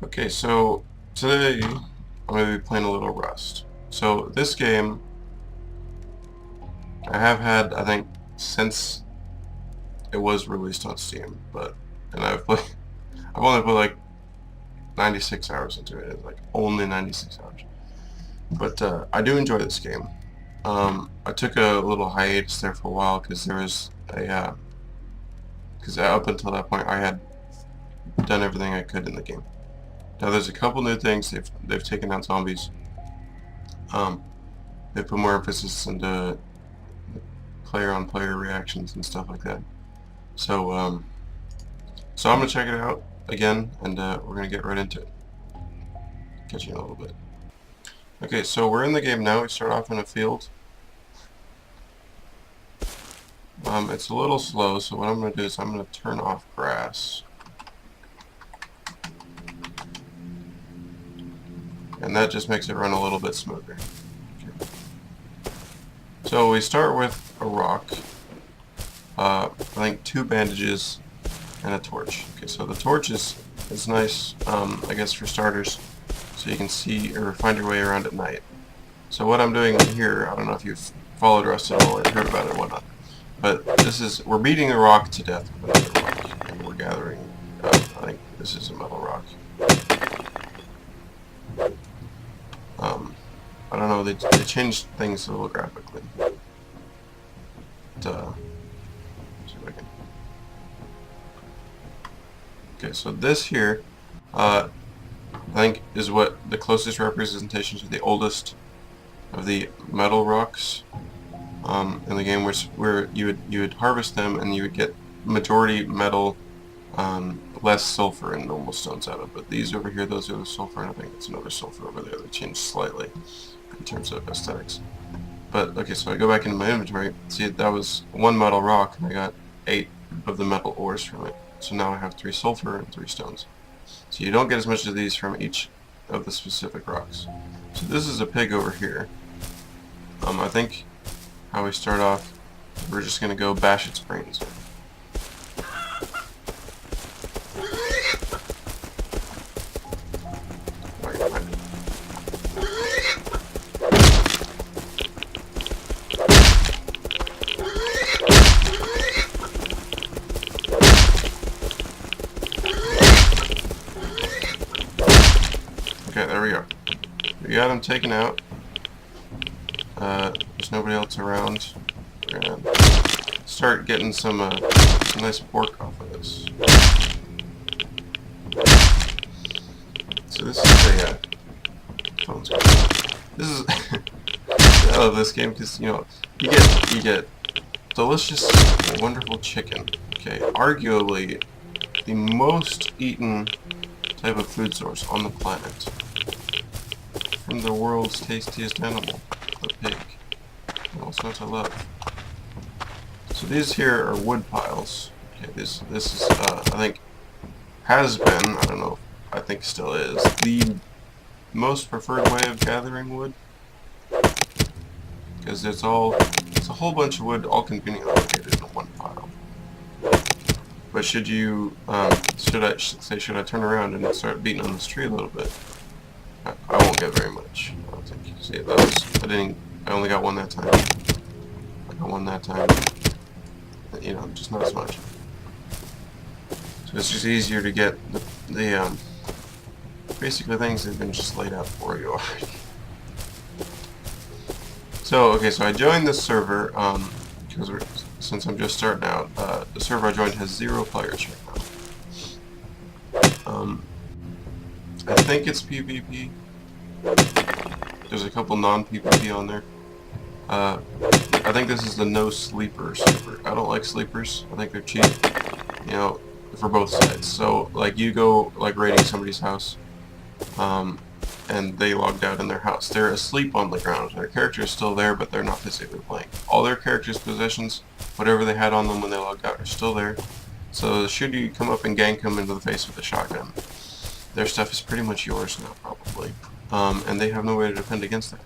Okay, so today I'm going to be playing a little Rust. So this game I have had, I think, since it was released on Steam, and I've only put like 96 hours into it. It's like only 96 hours. But I do enjoy this game. I took a little hiatus there for a while because there was because up until that point I had done everything I could in the game. Now there's a couple new things. They've taken out zombies. Um, they put more emphasis into player-on-player reactions and stuff like that. So I'm gonna check it out again, and we're gonna get right into it. Catch you in a little bit. Okay, so we're in the game now. We start off in a field. It's a little slow, so what I'm gonna do is I'm gonna turn off grass, and that just makes it run a little bit smoother. Okay. So we start with a rock. I think 2 bandages and a torch. Okay, so the torch is nice, I guess for starters, so you can see or find your way around at night. So what I'm doing here, I don't know if you've followed Rust at all or heard about it or whatnot, but we're beating a rock to death with another rock, and we're gathering, I think this is a metal rock. I don't know, they changed things a little graphically. But, see if I can... Okay, so this here, I think is what the closest representation to the oldest of the metal rocks in the game, where you would harvest them and you would get majority metal, less sulfur and normal stones out of. But these over here, those are the sulfur, and I think it's another sulfur over there. They changed slightly in terms of aesthetics. But okay, so I go back into my inventory. See, that was 1 metal rock, and I got 8 of the metal ores from it. So now I have 3 sulfur and 3 stones. So you don't get as much of these from each of the specific rocks. So this is a pig over here. I think how we start off, we're just gonna go bash its brains. Okay, there we go. We got him taken out. There's nobody else around. We're gonna start getting some nice pork off of this. So this is a phone's going. This is I love this game because you get delicious, wonderful chicken. Okay, arguably the most eaten type of food source on the planet. From the world's tastiest animal, the pig. What's not to love? So these here are wood piles. Okay, this is I think has been, I don't know, I think still is, the most preferred way of gathering wood. Because it's a whole bunch of wood all conveniently located in one pile. But should I turn around and start beating on this tree a little bit, I won't get very much. I don't think. See, I only got 1 that time. I got 1 that time. You know, just not as much. So it's just easier to get the basically things that have been just laid out for you already. So okay, so I joined this server because since I'm just starting out. The server I joined has 0 players right now. I think it's PvP. There's a couple non-PvP on there. I think this is the no sleeper server. I don't like sleepers. I think they're cheap, you know, for both sides. So like you go like raiding somebody's house, and they logged out in their house. They're asleep on the ground. Their character is still there, but they're not physically playing. All their character's possessions, whatever they had on them when they logged out, are still there. So should you come up and gank them into the face with a shotgun, their stuff is pretty much yours now, probably. And they have no way to defend against that.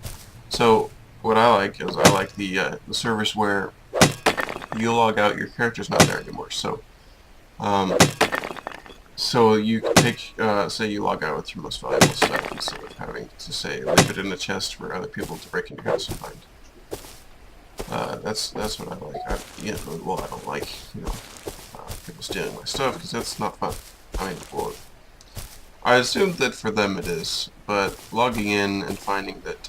So what I like is the servers where you log out, your character's not there anymore. So So you take, say you log out with your most valuable stuff instead of having to, say, leave it in a chest for other people to break into your house and find. That's what I like. Well, I don't like, people stealing my stuff, because that's not fun. I mean, well, I assume that for them it is, but logging in and finding that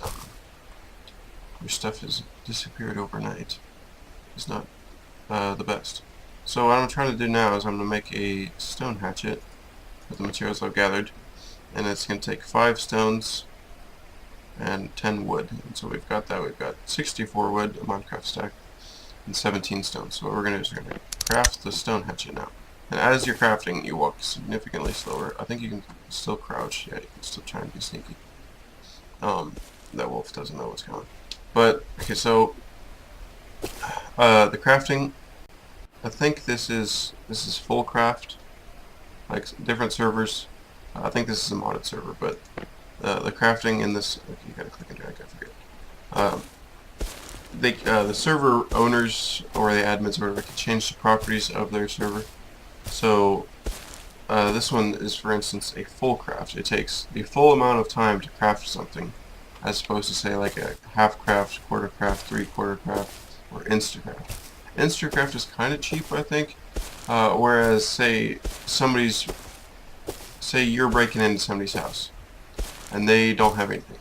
your stuff has disappeared overnight is not the best. So what I'm trying to do now is I'm going to make a stone hatchet with the materials I've gathered, and it's going to take 5 stones and 10 wood. And so we've got that. We've got 64 wood, a Minecraft stack, and 17 stones. So what we're going to do is we're going to craft the stone hatchet now. And as you're crafting, you walk significantly slower. I think you can still crouch. Yeah, you can still try and be sneaky. That wolf doesn't know what's coming. But, okay, so the crafting, I think this is full craft, like different servers. I think this is a modded server, but the crafting in this, okay, you gotta click and drag, I forget. The server owners or the admins or whatever can change the properties of their server. So this one is, for instance, a full craft. It takes the full amount of time to craft something, as opposed to, say, like a half craft, quarter craft, 3/4 craft, or instacraft. Instacraft is kind of cheap, I think, whereas, say you're breaking into somebody's house, and they don't have anything,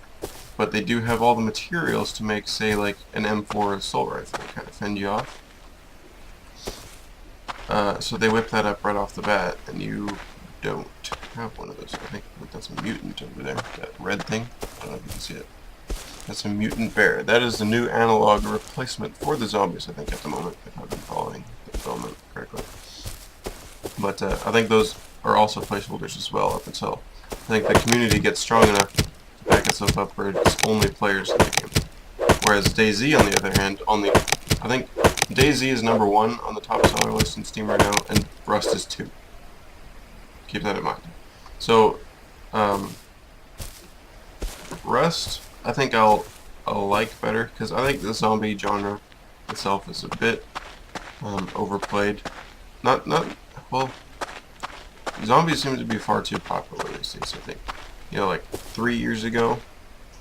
but they do have all the materials to make, say, like an M4 assault rifle, kind of fend you off. So they whip that up right off the bat, and you don't have one of those. I think that's a mutant over there, that red thing. I don't know if you can see it. That's a mutant bear. That is the new analog replacement for the zombies, I think, at the moment, if I've been following the development correctly. But I think those are also placeholders as well up until I think the community gets strong enough to back itself up where it's only players in the game. Whereas DayZ, on the other hand, I think DayZ is #1 on the top seller list in Steam right now, and Rust is 2. Keep that in mind. So, Rust, I think I'll like better, because I think the zombie genre itself is a bit overplayed. Well, zombies seem to be far too popular these days, I think. Like 3 years ago,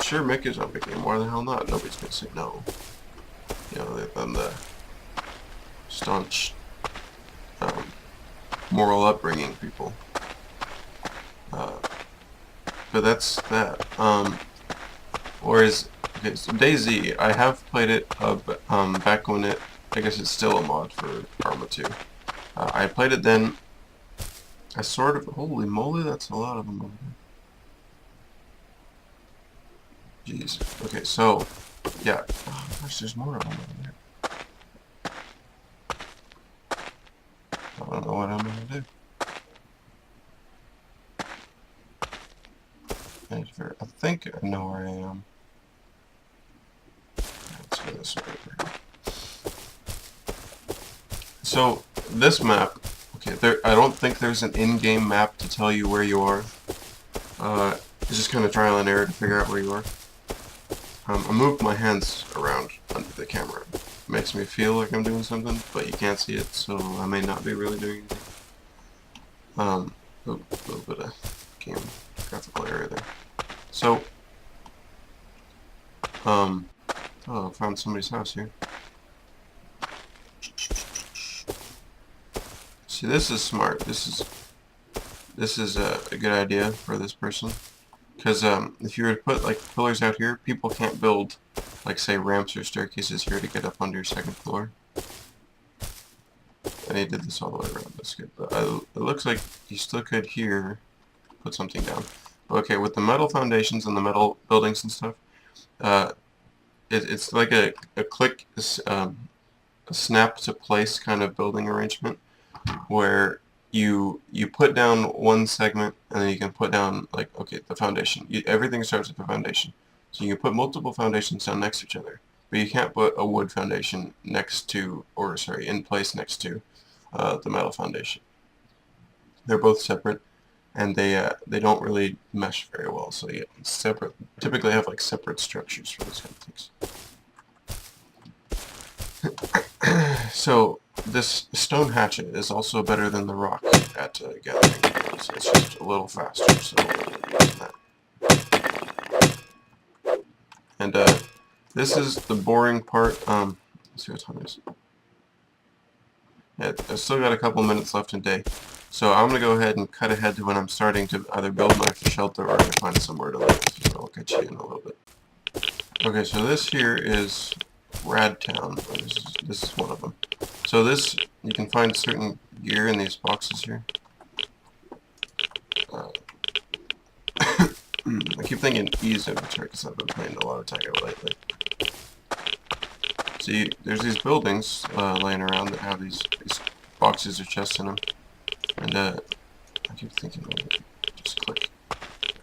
sure, make a zombie game, why the hell not? Nobody's gonna say no. Then the staunch moral upbringing people. But that's that. Whereas, okay, so DayZ, I have played it back when I guess it's still a mod for Arma 2. I played it then. Holy moly, that's a lot of them over there. Jeez. Okay, so, yeah. Oh gosh, there's more of them over there. I don't know what I'm gonna do. I think I know where I am. Let's go this way over here. So, this map, okay, I don't think there's an in-game map to tell you where you are. It's just kind of trial and error to figure out where you are. I moved my hands around under the camera. It makes me feel like I'm doing something, but you can't see it, so I may not be really doing anything. A little bit of game graphical error there. So, oh, I found somebody's house here. See, this is smart. This is a good idea for this person. Because if you were to put like pillars out here, people can't build like, say, ramps or staircases here to get up onto your second floor. And he did this all the way around. That's good. But it looks like you still could here put something down. Okay, with the metal foundations and the metal buildings and stuff, it's like a snap to place kind of building arrangement, where you put down one segment and then you can put down, like, okay, the foundation. Everything starts with the foundation. So you can put multiple foundations down next to each other, but you can't put a wood foundation in place next to the metal foundation. They're both separate, and they don't really mesh very well. So you typically have like separate structures for those kind of things. So this stone hatchet is also better than the rock at gathering. So it's just a little faster, so we're using that. And this is the boring part. Let's see what time it is. Yeah, I've still got a couple minutes left in day. So I'm going to go ahead and cut ahead to when I'm starting to either build my shelter or to find somewhere to live. So I'll catch you in a little bit. Okay, so this here is Radtown. This is one of them. So this, you can find certain gear in these boxes here. I keep thinking E's inventory because I've been playing a lot of Taiko lately. See, there's these buildings laying around that have these boxes or chests in them. And I keep thinking, just click.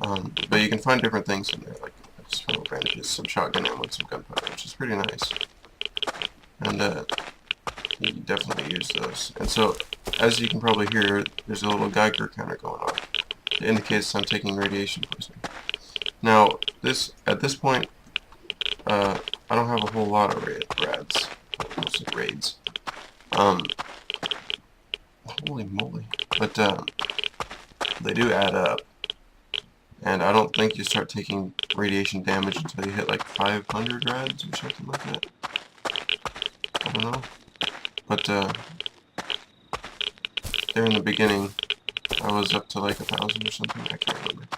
But you can find different things in there, like thermal bandages, some shotgun ammo, and some gunpowder, which is pretty nice. And you definitely use those. And so, as you can probably hear, there's a little Geiger counter going on. It indicates I'm taking radiation poisoning. Now, at this point, I don't have a whole lot of raids. Holy moly. But they do add up. And I don't think you start taking radiation damage until you hit like 500 rads or something like that. I don't know. But there in the beginning, I was up to like 1,000 or something. I can't remember.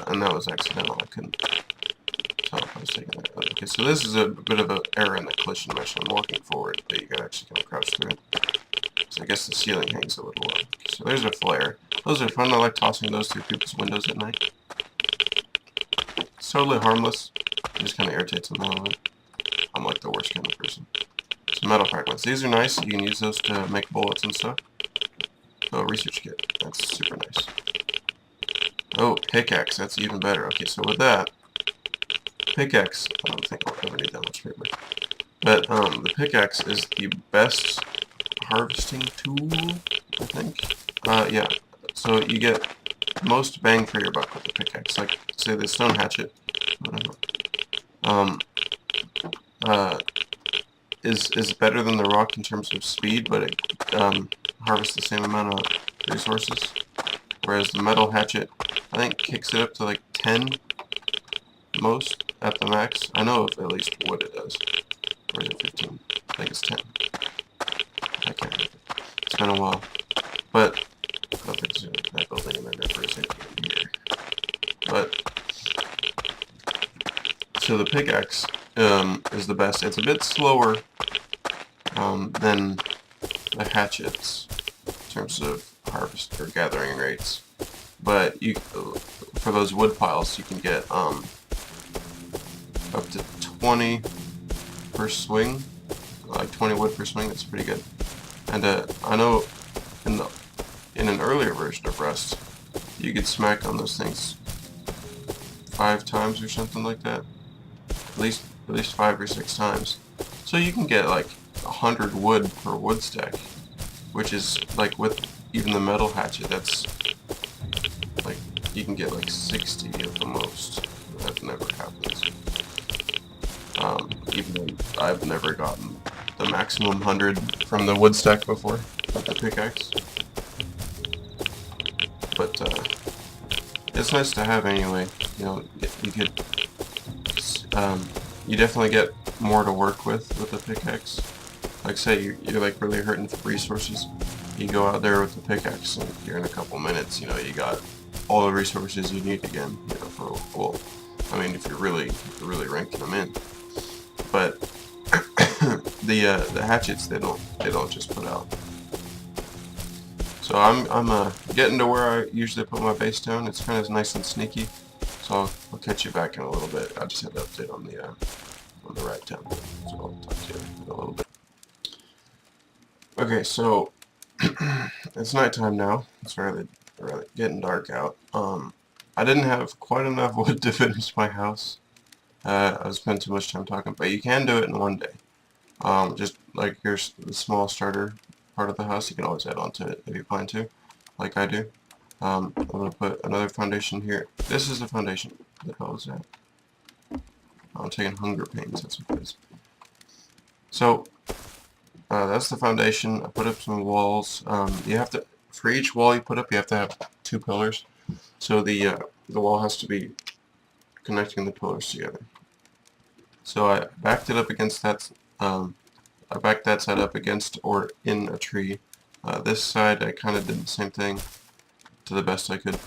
And that was accidental. I couldn't tell if I was taking that. Okay, so this is a bit of an error in the collision mesh. I'm walking forward, but you gotta actually kind of crouch through it. So I guess the ceiling hangs a little low. So there's a flare. Those are fun. I like tossing those through people's windows at night. It's totally harmless. It just kind of irritates them a little bit. I'm like the worst kind of person. Some metal fragments. These are nice. You can use those to make bullets and stuff. Oh, research kit. That's super nice. Oh, pickaxe. That's even better. Okay, so with that, pickaxe. I don't think I'll ever need that much paper. But the pickaxe is the best harvesting tool, I think. Yeah. So you get most bang for your buck with the pickaxe. Like, say the stone hatchet. Is better than the rock in terms of speed, but it harvests the same amount of resources. Whereas the metal hatchet, I think, kicks it up to like 10 most at the max. I know of at least wood it does. Or is it 15? I think it's 10. I can't remember. It's been a while. But I don't think there's that building in there never is anything here. But so the pickaxe is the best. It's a bit slower than the hatchets in terms of harvest or gathering rates. But you, for those wood piles, you can get up to 20 per swing, like 20 wood per swing. That's pretty good. And I know in an earlier version of Rust, you could smack on those things 5 times or something like that. At least 5 or 6 times. So you can get like 100 wood per wood stack, which is like with even the metal hatchet. That's like you can get like 60 at the most. That never happens. Even though I've never gotten the maximum 100 from the wood stack before with the pickaxe. But it's nice to have anyway. You know, you could you definitely get more to work with the pickaxe. Like say you're like really hurting for resources, you go out there with the pickaxe and you're in a couple minutes, you know, you got all the resources you need again, you know, well, I mean if you're really ranking them in. But the hatchets they don't just put out. So I'm getting to where I usually put my base down. It's kind of nice and sneaky. So I'll catch you back in a little bit. I just had to update on the Radtown. So I'll talk to you in a little bit. Okay, so it's nighttime now. It's really getting dark out. I didn't have quite enough wood to finish my house. I spent too much time talking, but you can do it in one day. Just like here's the small starter part of the house, you can always add on to it if you plan to, like I do. I'm going to put another foundation here. This is the foundation. What the hell is that? I'm taking hunger pains, that's what it is. So, that's the foundation. I put up some walls. You have to, for each wall you put up, you have to have 2 pillars. So the wall has to be connecting the pillars together. So I backed it up against that. I backed that side up against or in a tree. This side I kind of did the same thing to the best I could.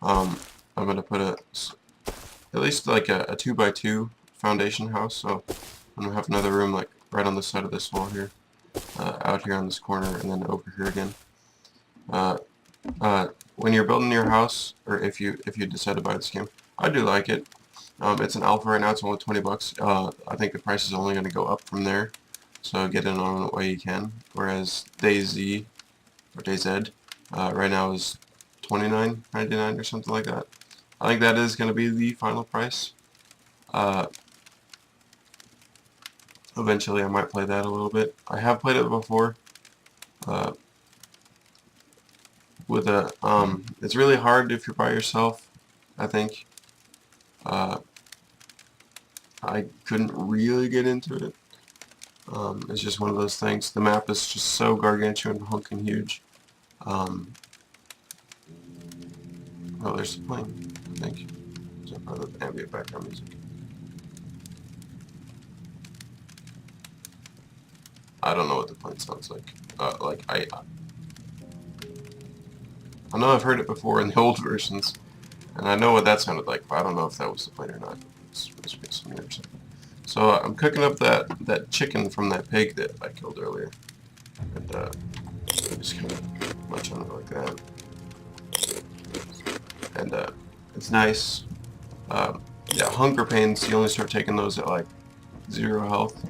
I'm gonna put at least like a 2x2 foundation house. So I'm gonna have another room like right on the side of this wall here, out here on this corner, and then over here again. When you're building your house, or if you decide to buy this game, I do like it. It's an alpha right now. It's only $20. I think the price is only going to go up from there, so get in on it while you can. Whereas DayZ or DayZ right now is $29.99 or something like that. I think that is going to be the final price. Eventually, I might play that a little bit. I have played it before. It's really hard if you're by yourself, I think. I couldn't really get into it. It's just one of those things. The map is just so gargantuan, hunking huge. Oh, there's the plane, I think. Is that part of the ambient background music? I don't know what the plane sounds like. I know I've heard it before in the old versions, and I know what that sounded like, but I don't know if that was the plane or not. It's some or something. So I'm cooking up that chicken from that pig that I killed earlier, and just kind of munch on it like that. And it's nice. Yeah, hunger pains, you only start taking those at like 0 health,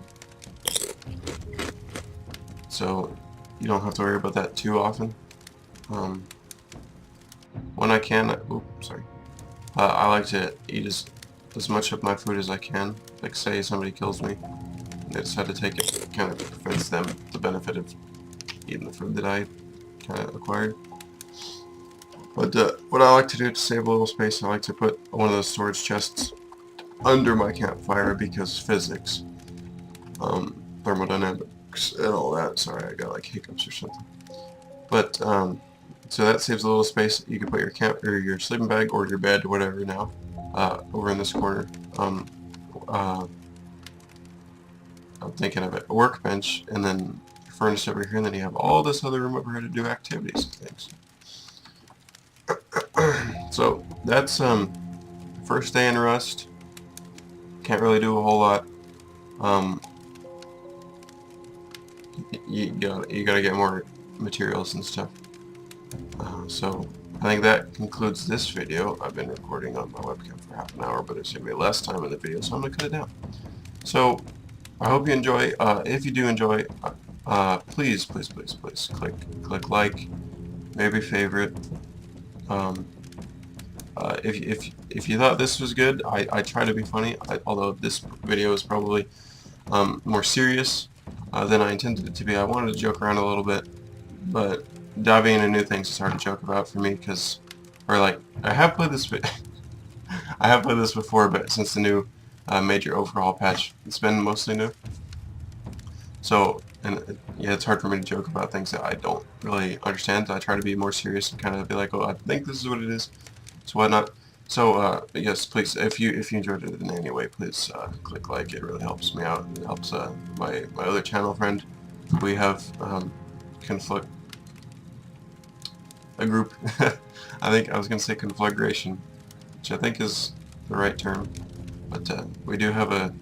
so you don't have to worry about that too often. When I can, I like to eat as much of my food as I can. Like, say somebody kills me, and they decide to take it, it kind of prevents them the benefit of eating the food that I kind of acquired. But what I like to do to save a little space, I like to put one of those storage chests under my campfire because physics, thermodynamics, and all that. Sorry, I got like hiccups or something. But so that saves a little space. You can put your camp or your sleeping bag or your bed, whatever now, over in this corner. I'm thinking of it, a workbench, and then your furnace over here, and then you have all this other room over here to do activities and things. So that's first day in Rust. Can't really do a whole lot. You gotta get more materials and stuff. So I think that concludes this video. I've been recording on my webcam for half an hour, but it's going to be less time in the video, so I'm going to cut it down. So I hope you enjoy. If you do enjoy, please click like, maybe favorite. If you thought this was good, I try to be funny, although this video is probably more serious than I intended it to be. I wanted to joke around a little bit, but diving into new things is hard to joke about for me because, I have played this I have played this before, but since the new major overhaul patch, it's been mostly new. So, yeah, it's hard for me to joke about things that I don't really understand. I try to be more serious and kind of be like, oh, I think this is what it is, so whatnot. So, yes, please, if you enjoyed it in any way, please click like. It really helps me out. It helps my other channel friend. We have a group. I think I was going to say conflagration, which I think is the right term, but we do have a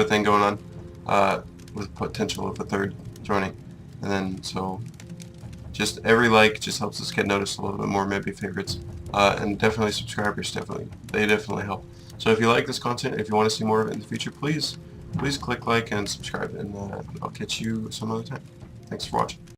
thing going on with potential of a third joining, and then so just every like just helps us get noticed a little bit more, maybe favorites, and definitely subscribers. They definitely help. So if you like this content, if you want to see more of it in the future, please click like and subscribe, and I'll catch you some other time. Thanks for watching.